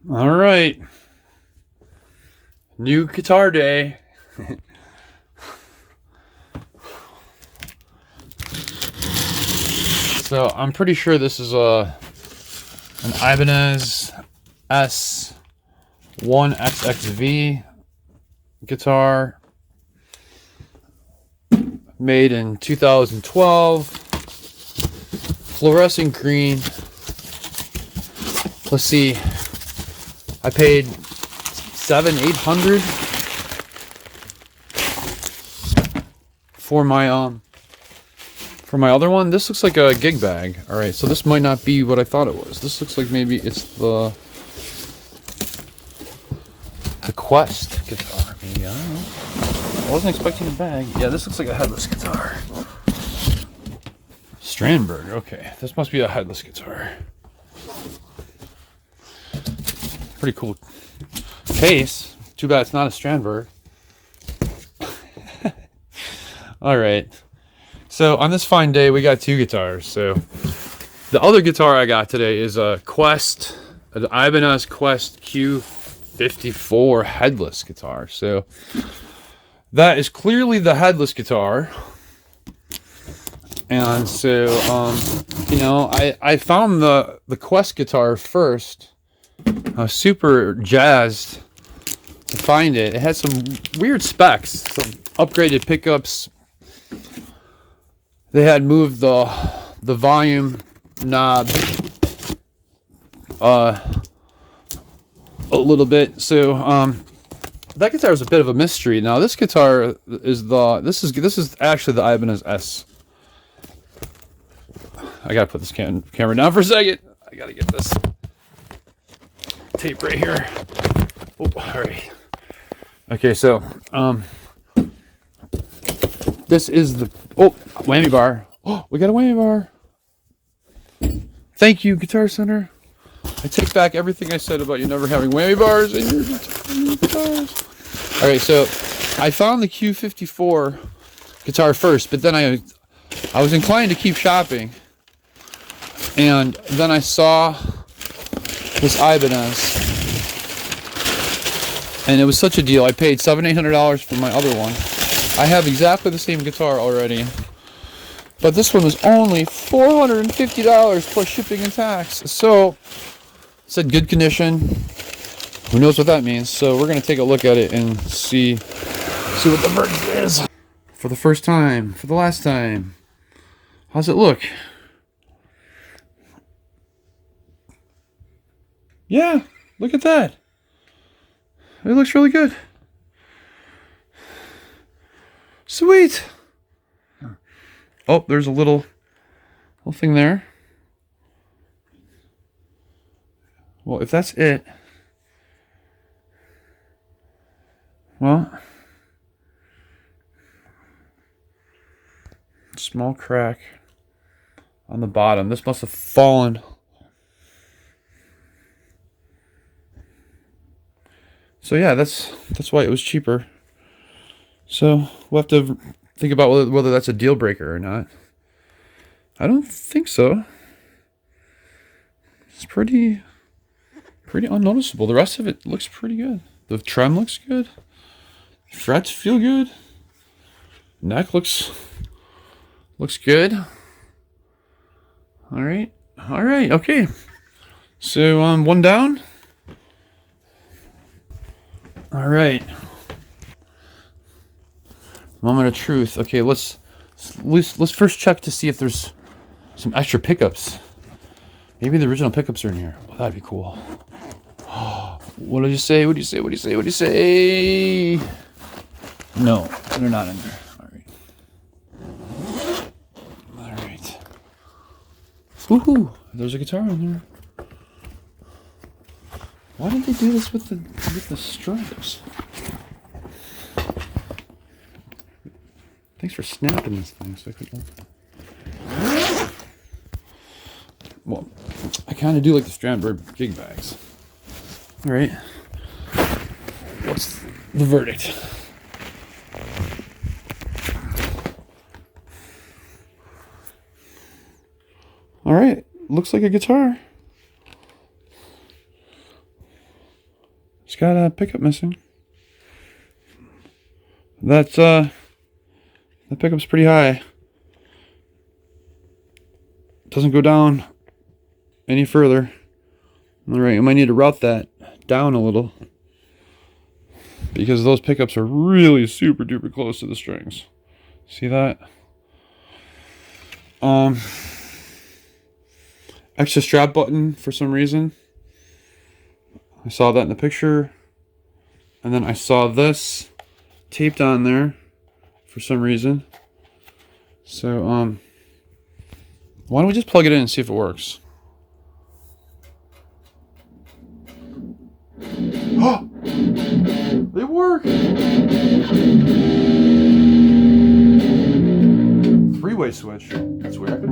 All right. New guitar day. So I'm pretty sure this is an Ibanez S1XXV guitar made in 2012. Fluorescent green. Let's see. I paid $700-800 for my other one. This looks like a gig bag. All right, so this might not be what I thought it was. This looks like maybe it's the Quest guitar. Maybe, I don't know. I wasn't expecting a bag. Yeah, this looks like a headless guitar. Strandberg. Okay, this must be a headless guitar. Pretty cool case. Too bad it's not a Strandberg. All right. So on this fine day, we got two guitars. So the other guitar I got today is a Quest, an Ibanez Quest Q54 headless guitar. So that is clearly the headless guitar. And so, I found the Quest guitar first. I was super jazzed to find it. It had some weird specs, some upgraded pickups. They had moved the volume knob a little bit. So that guitar is a bit of a mystery. Now this guitar is this is actually the Ibanez S. I gotta put this camera down for a second. I gotta get this tape right here. Oh, all right. Okay, so this is the whammy bar. Oh, we got a whammy bar. Thank you, Guitar Center. I take back everything I said about you never having whammy bars in your guitars. All right, so I found the Q54 guitar first, but then I was inclined to keep shopping, and then I saw this Ibanez, and it was such a deal. I paid $700-800 for my other one. I have exactly the same guitar already, but this one was only $450 plus shipping and tax. So it said good condition. Who knows what that means? So we're gonna take a look at it and see what the verdict is. For the first time, for the last time. How's it look? Yeah, look at that. It looks really good. Sweet. Oh, there's a little thing there. Well, if that's it, well, small crack on the bottom. This must have fallen. So yeah, that's why it was cheaper. So we'll have to think about whether that's a deal breaker or not. I don't think so. It's pretty unnoticeable. The rest of it looks pretty good. The trem looks good. Frets feel good. Neck looks good. All right, okay. So one down. All right. Moment of truth. Okay, let's first check to see if there's some extra pickups. Maybe the original pickups are in here. Oh, that'd be cool. What did you say? What do you say? No, they're not in there. All right. Woohoo! There's a guitar in there. Why did they do this with the stripes? Thanks for snapping this thing so I could open it. Well, I kind of do like the Strandberg gig bags. All right. What's the verdict? All right. Looks like a guitar. It's got a pickup missing. That pickup's pretty high. Doesn't go down any further. Alright, I might need to route that down a little, because those pickups are really super duper close to the strings. See that? Extra strap button for some reason. I saw that in the picture. And then I saw this taped on there for some reason. So, why don't we just plug it in and see if it works? Oh! They work! Three-way switch. That's weird.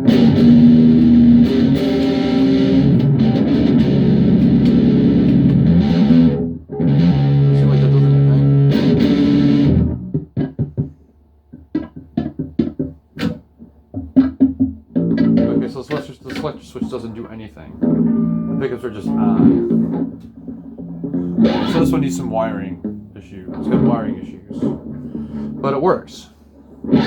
Okay, so the selector switch doesn't do anything. The pickups are just on. So this one needs some wiring issues. It's got wiring issues. But it works. The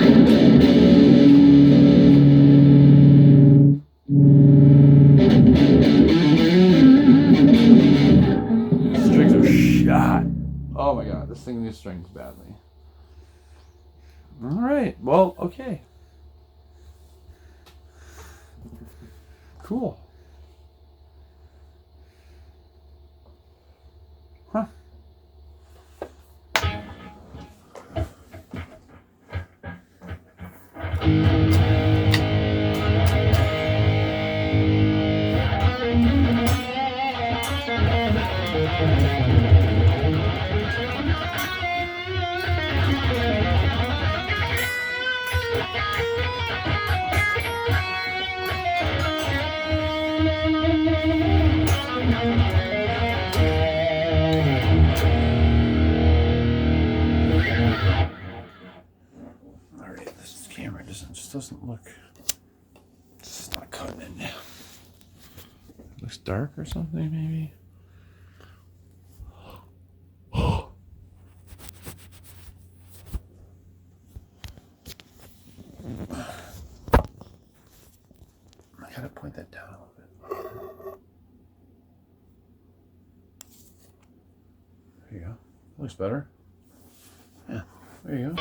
strings are shot. Oh my god, this thing needs strings badly. Alright, well, okay. Cool. Huh. Alright, this camera just doesn't look. It's not cutting in. It looks dark or something, maybe. I gotta point that down a little bit. There you go. Looks better. Yeah, there you go.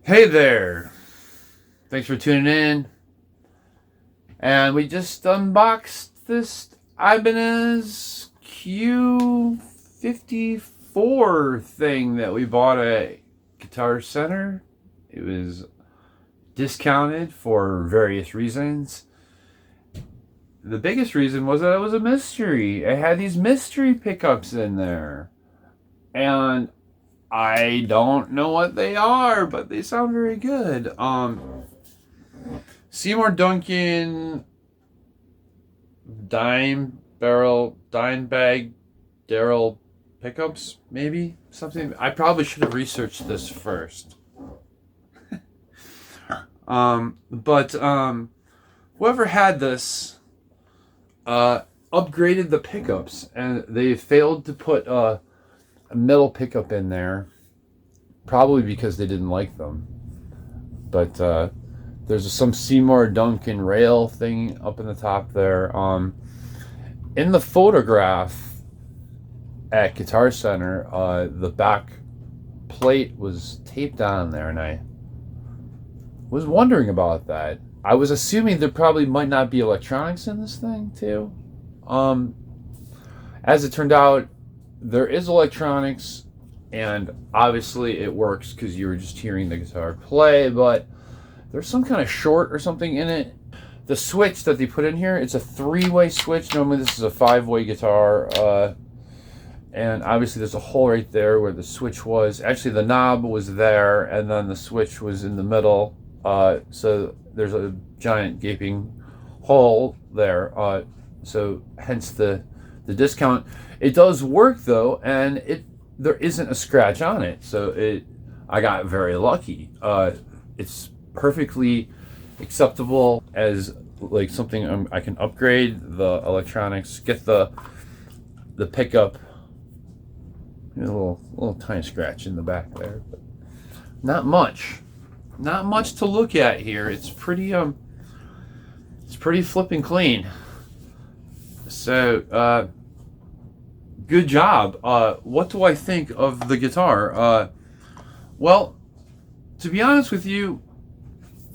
Hey there! Thanks for tuning in. And we just unboxed this Ibanez Q54 thing that we bought at Guitar Center. It was discounted for various reasons. The biggest reason was that it was a mystery. It had these mystery pickups in there. And I don't know what they are, but they sound very good. Seymour Duncan dime bag Darrell pickups, maybe something. I probably should have researched this first. But whoever had this upgraded the pickups, and they failed to put a metal pickup in there, probably because they didn't like them. But there's some Seymour Duncan rail thing up in the top there. In the photograph at Guitar Center, the back plate was taped on there, and I was wondering about that. I was assuming there probably might not be electronics in this thing too. As it turned out, there is electronics, and obviously it works because you were just hearing the guitar play, but there's some kind of short or something in it. The switch that they put in here, it's a 3-way switch. Normally this is a 5-way guitar. And obviously there's a hole right there where the switch was. Actually, the knob was there, and then the switch was in the middle. So there's a giant gaping hole there. So hence the discount. It does work though, and there isn't a scratch on it. So I got very lucky. It's perfectly acceptable as like something I can upgrade the electronics, get the pickup. A little tiny scratch in the back there, but not much to look at here. It's pretty flipping clean. So good job. What do I think of the guitar? Well, to be honest with you,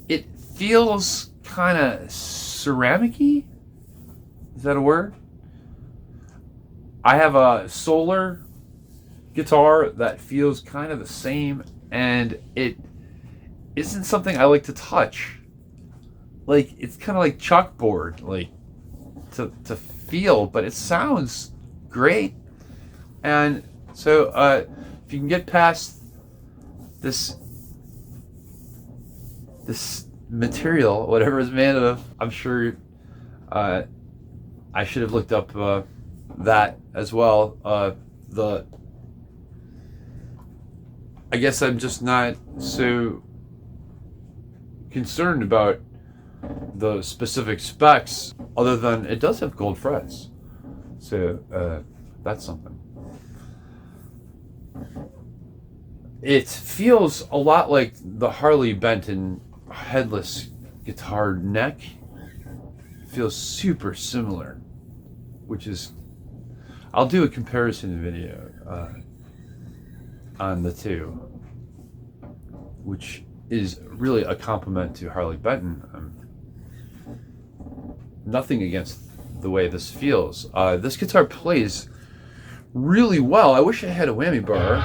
it feels kind of ceramic-y. Is that a word? I have a Solar guitar that feels kind of the same, and it isn't something I like to touch. Like, it's kind of like chalkboard, like to feel, but it sounds great. And so if you can get past this material, whatever it's made of, I'm sure I should have looked up that as well. I guess I'm just not so concerned about the specific specs, other than it does have gold frets. So that's something. It feels a lot like the Harley Benton headless guitar neck. It feels super similar, which is, I'll do a comparison video on the two, which is really a compliment to Harley Benton. Nothing against the way this feels. This guitar plays really well. I wish I had a whammy bar.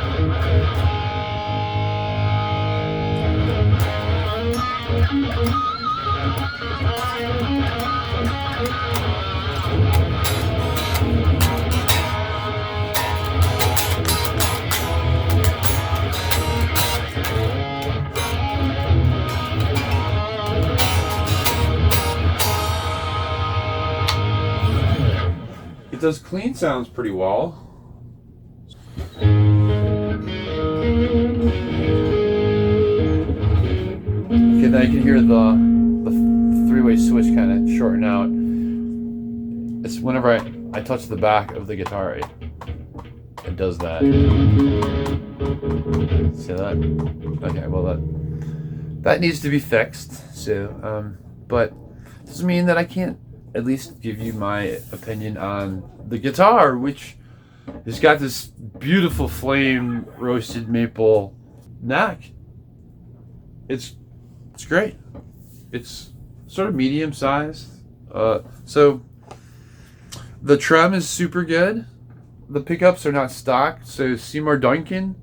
It does clean sounds pretty well. Okay, now you can hear the 3-way switch kind of shorten out. It's whenever I touch the back of the guitar, it does that. See that? Okay, well that needs to be fixed. So, but it doesn't mean that I can't at least give you my opinion on the guitar, which has got this beautiful flame roasted maple neck. It's great. It's sort of medium sized. So the trem is super good. The pickups are not stock, so Seymour Duncan,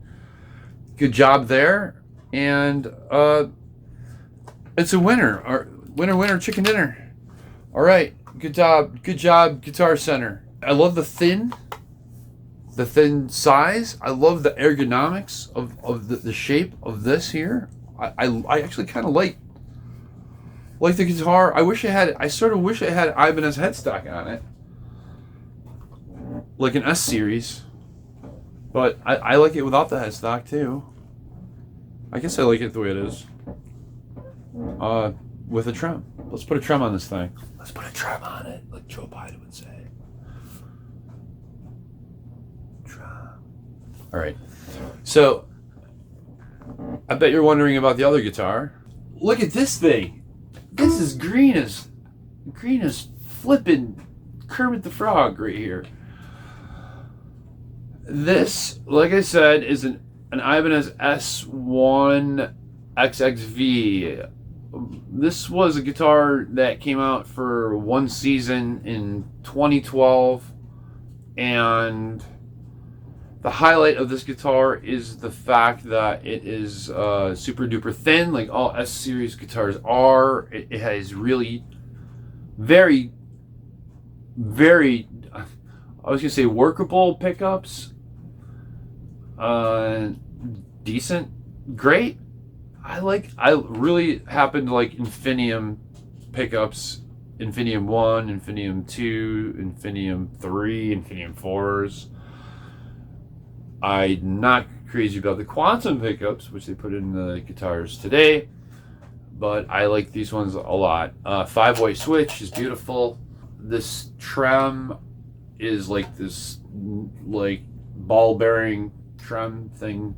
good job there. And it's a winner. Or winner, chicken dinner. All right, good job, Guitar Center. I love the thin size. I love the ergonomics of the shape of this here. I actually kind of like the guitar. I sort of wish it had Ibanez headstock on it, like an S series. But I like it without the headstock too. I guess I like it the way it is. With a trem. Let's put a trem on this thing. Let's put a trem on it, like Joe Biden would say. Trem. All right. So I bet you're wondering about the other guitar. Look at this thing. This is green as flippin' Kermit the Frog right here. This, like I said, is an Ibanez S1XXV. This was a guitar that came out for one season in 2012, and the highlight of this guitar is the fact that it is super duper thin, like all S series guitars are. It has really very, very, I was gonna say workable pickups. Decent, great. I really happen to like Infinium pickups. Infinium 1, Infinium 2, Infinium 3, Infinium 4s. I'm not crazy about the Quantum pickups, which they put in the guitars today, but I like these ones a lot. 5-way switch is beautiful. This trem is like this like ball bearing trem thing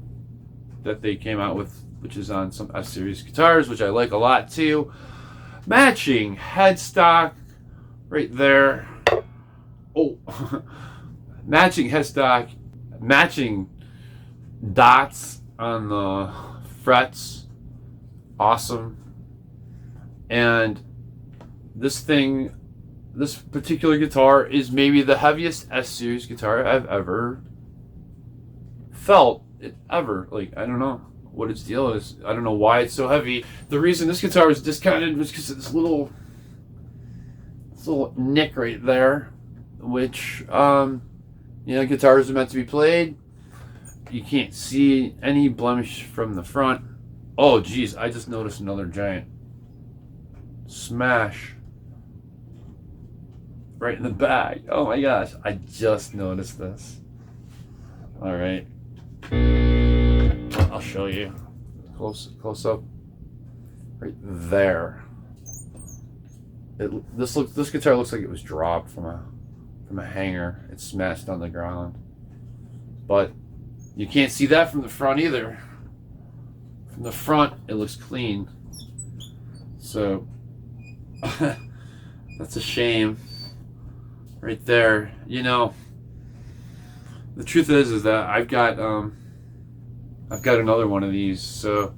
that they came out with, which is on some S series guitars, which I like a lot too. Matching headstock right there. Oh, matching headstock, matching dots on the frets. Awesome. And this particular guitar is maybe the heaviest S series guitar I've ever felt. Like, I don't know what its deal is. I don't know why it's so heavy. The reason this guitar was discounted was because of this little nick right there, which guitars are meant to be played. You can't see any blemish from the front. Oh geez, I just noticed another giant smash right in the back. Oh my gosh, I just noticed this. All right, I'll show you close up right there. This guitar looks like it was dropped from a hanger. It's smashed on the ground, but you can't see that from the front either. From the front, it looks clean. So that's a shame right there. The truth is that I've got another one of these. So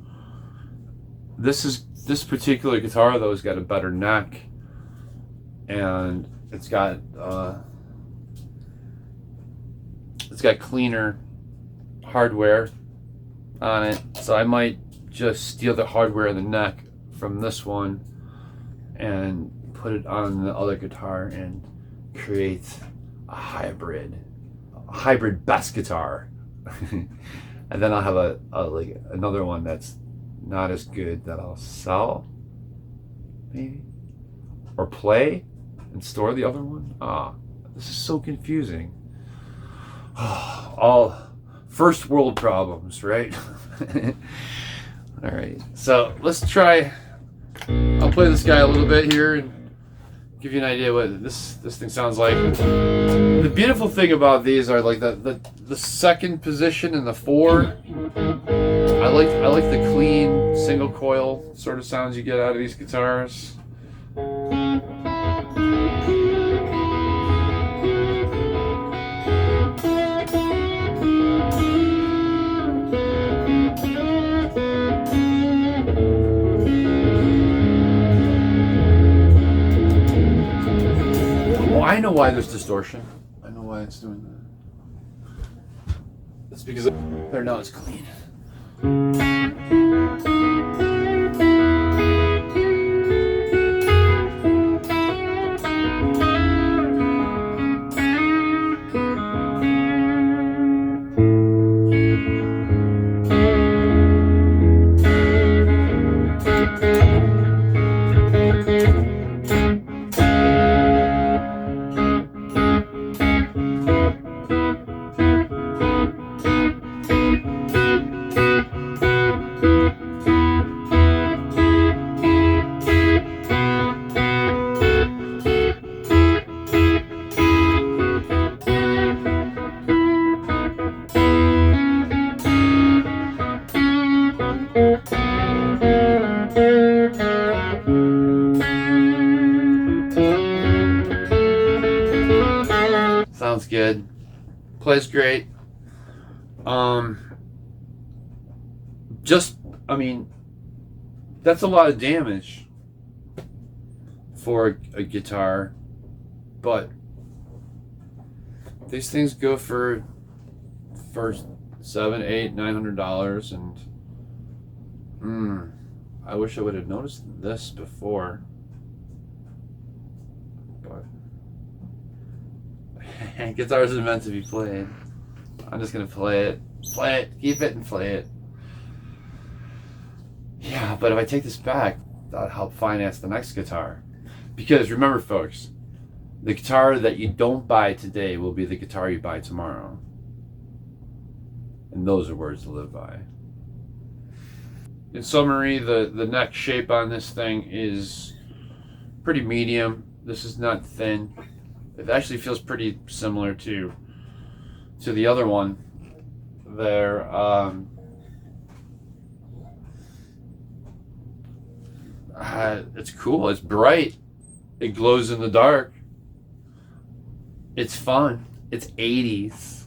this particular guitar though has got a better neck, and it's got cleaner hardware on it. So I might just steal the hardware in the neck from this one and put it on the other guitar and create a hybrid bass guitar. And then I'll have another one that's not as good that I'll sell, maybe, or play and store the other one. This is so confusing. All first world problems, right? All right, so let's try. I'll play this guy a little bit here and give you an idea what this thing sounds like. The beautiful thing about these are like the second position and the 4. I like the clean single coil sort of sounds you get out of these guitars. I know why there's distortion. I know why it's doing that. It's because there now it's clean. Sounds good. Plays great. Just, I mean, that's a lot of damage for a guitar, but these things go for $700, $800, $900, and I wish I would have noticed this before, but guitars are meant to be played. I'm just gonna play it, keep it, and play it. Yeah, but if I take this back, that'll help finance the next guitar. Because remember, folks, the guitar that you don't buy today will be the guitar you buy tomorrow. And those are words to live by. In summary, the neck shape on this thing is pretty medium. This is not thin. It actually feels pretty similar to the other one there. It's cool. It's bright. It glows in the dark. It's fun. It's 80s.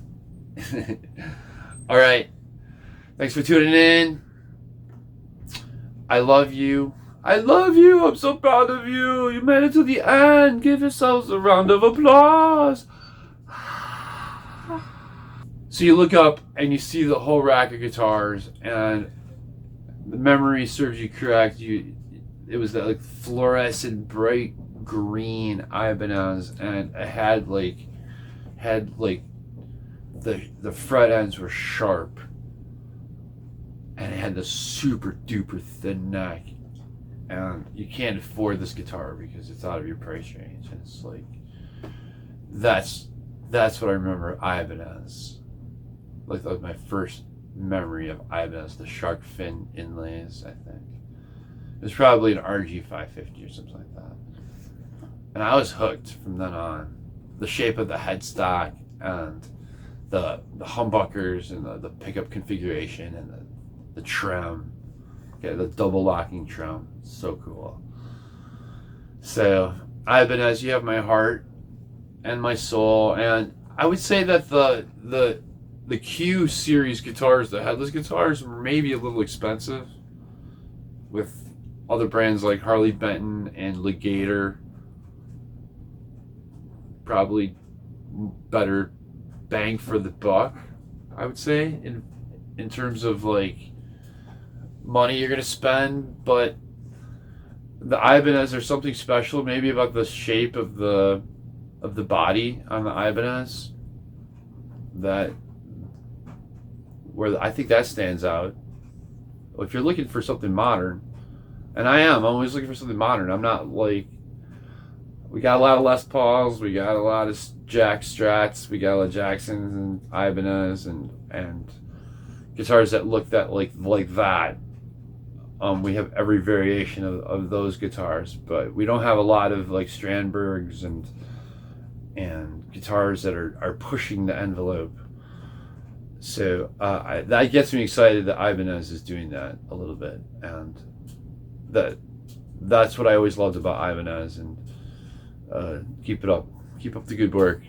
All right. Thanks for tuning in. I love you. I love you. I'm so proud of you. You made it to the end. Give yourselves a round of applause. So you look up and you see the whole rack of guitars, and the memory serves you correct. It was that like fluorescent bright green Ibanez, and it had like the fret ends were sharp, and it had this super duper thin neck, and you can't afford this guitar because it's out of your price range. And it's like that's what I remember Ibanez. Like that was my first memory of Ibanez, the shark fin inlays, I think. It was probably an RG 550 or something like that. And I was hooked from then on. The shape of the headstock and the humbuckers and the pickup configuration and the trim. Okay, the double locking trim. So cool. So, Ibanez, you have my heart and my soul. And I would say that the Q series guitars, the headless guitars, were maybe a little expensive with other brands like Harley Benton and Legator. Probably better bang for the buck, I would say, in terms of like money you're gonna spend. But the Ibanez, there's something special maybe about the shape of the body on the Ibanez where I think that stands out. If you're looking for something modern, and I'm always looking for something modern. I'm not like, we got a lot of Les Pauls, we got a lot of Jack Strats, we got a lot of Jacksons and Ibanez and guitars that look that like that. We have every variation of those guitars, but we don't have a lot of like Strandbergs and guitars that are pushing the envelope. So that gets me excited that Ibanez is doing that a little bit, and that's what I always loved about Ibanez. And keep it up, keep up the good work.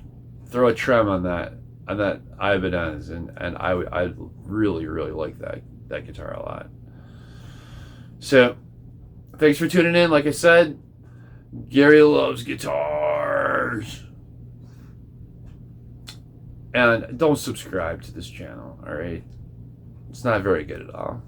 Throw a trem on that Ibanez, and I really like that guitar a lot. So thanks for tuning in. Like I said, Gary loves guitars. And don't subscribe to this channel, all right? It's not very good at all.